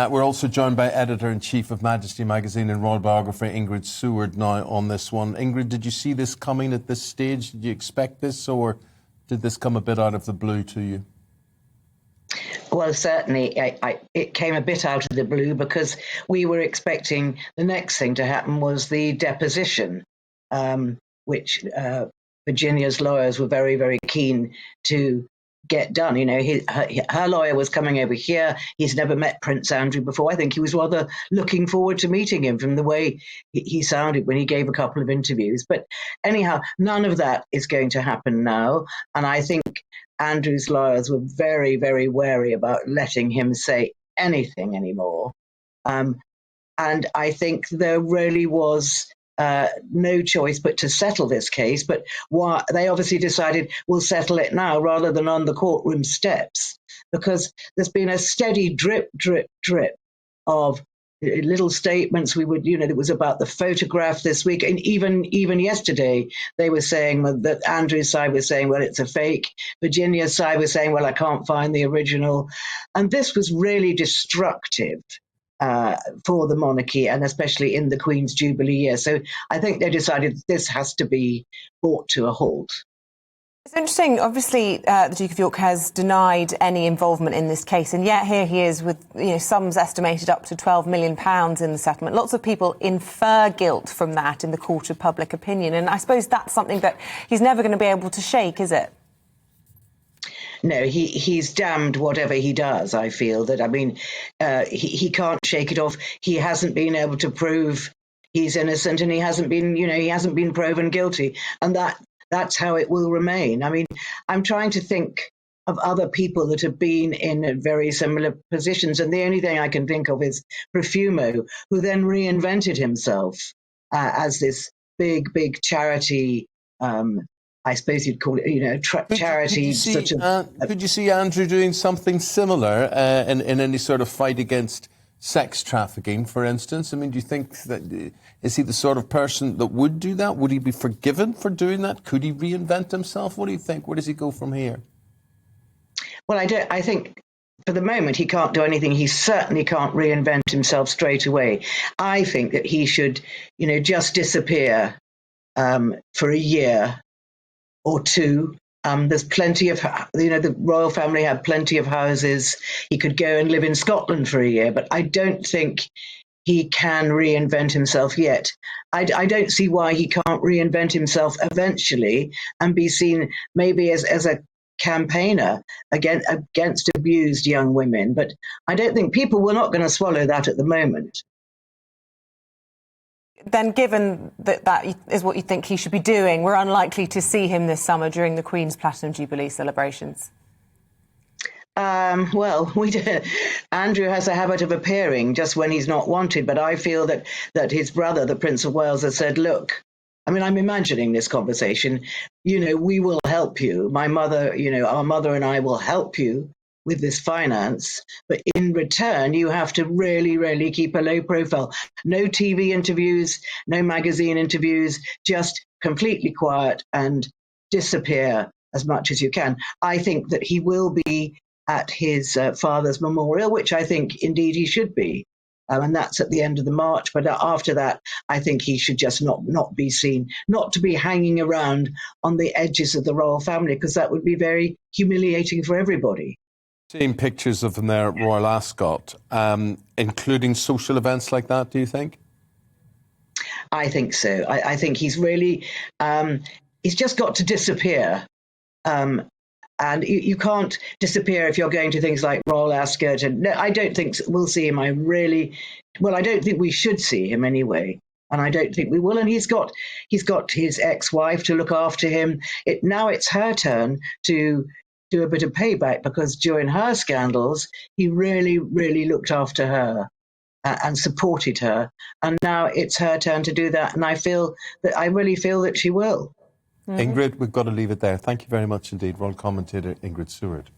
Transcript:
We're also joined by Editor-in-Chief of Majesty Magazine and Royal Biographer Ingrid Seward now on this one. Ingrid, did you see this coming at this stage? Did you expect this, or did this come a bit out of the blue to you? Well, certainly it came a bit out of the blue because we were expecting the next thing to happen was the deposition, which Virginia's lawyers were very, very keen to get done. You know, her lawyer was coming over here. He's never met Prince Andrew before. I think he was rather looking forward to meeting him from the way he sounded when he gave a couple of interviews. But anyhow, none of that is going to happen now. And I think Andrew's lawyers were very, very wary about letting him say anything anymore. And I think there really was no choice but to settle this case. But they obviously decided we'll settle it now rather than on the courtroom steps, because there's been a steady drip, drip, drip of little statements. It was about the photograph this week, and even yesterday they were saying that Andrew's side was saying, well, it's a fake. Virginia's side was saying, well, I can't find the original. And this was really destructive for the monarchy, and especially in the Queen's Jubilee year. So I think they decided this has to be brought to a halt. It's interesting. Obviously, the Duke of York has denied any involvement in this case, and yet here he is with sums estimated up to £12 million in the settlement. Lots of people infer guilt from that in the court of public opinion, and I suppose that's something that he's never going to be able to shake, is it? No, he's damned whatever he does, I feel. He can't shake it off. He hasn't been able to prove he's innocent, and he hasn't been proven guilty, and that's how it will remain. I mean, I'm trying to think of other people that have been in very similar positions, and the only thing I can think of is Profumo, who then reinvented himself as this big charity. I suppose you'd call it, charity. Could you see Andrew doing something similar in any sort of fight against sex trafficking, for instance? I mean, do you think is he the sort of person that would do that? Would he be forgiven for doing that? Could he reinvent himself? What do you think? Where does he go from here? Well, I think for the moment he can't do anything. He certainly can't reinvent himself straight away. I think that he should, just disappear for a year or two. There's plenty of, the royal family had plenty of houses. He could go and live in Scotland for a year, but I don't think he can reinvent himself yet. I don't see why he can't reinvent himself eventually and be seen maybe as a campaigner against abused young women. But I don't think people were not going to swallow that at the moment. Then, given that is what you think he should be doing, we're unlikely to see him this summer during the Queen's Platinum Jubilee celebrations. Well, Andrew has a habit of appearing just when he's not wanted, but I feel that his brother, the Prince of Wales, has said, look, I mean, I'm imagining this conversation, we will help you. My mother, our mother and I will help you with this finance, but in return you have to really, really keep a low profile. No TV interviews, no magazine interviews, just completely quiet and disappear as much as you can. I think that he will be at his father's memorial, which I think indeed he should be, and that's at the end of the March. But after that, I think he should just not be seen, not to be hanging around on the edges of the royal family, because that would be very humiliating for everybody. Seeing pictures of them there at Royal Ascot, including social events like that, do you think? I think so. I think he's really, he's just got to disappear. And you can't disappear if you're going to things like Royal Ascot. And I don't think we'll see him. I don't think we should see him anyway. And I don't think we will. And he's got his ex-wife to look after him. Now it's her turn to do a bit of payback, because during her scandals, he really, really looked after her and supported her. And now it's her turn to do that. And I really feel that she will. Ingrid, we've got to leave it there. Thank you very much indeed. Royal commentator Ingrid Seward.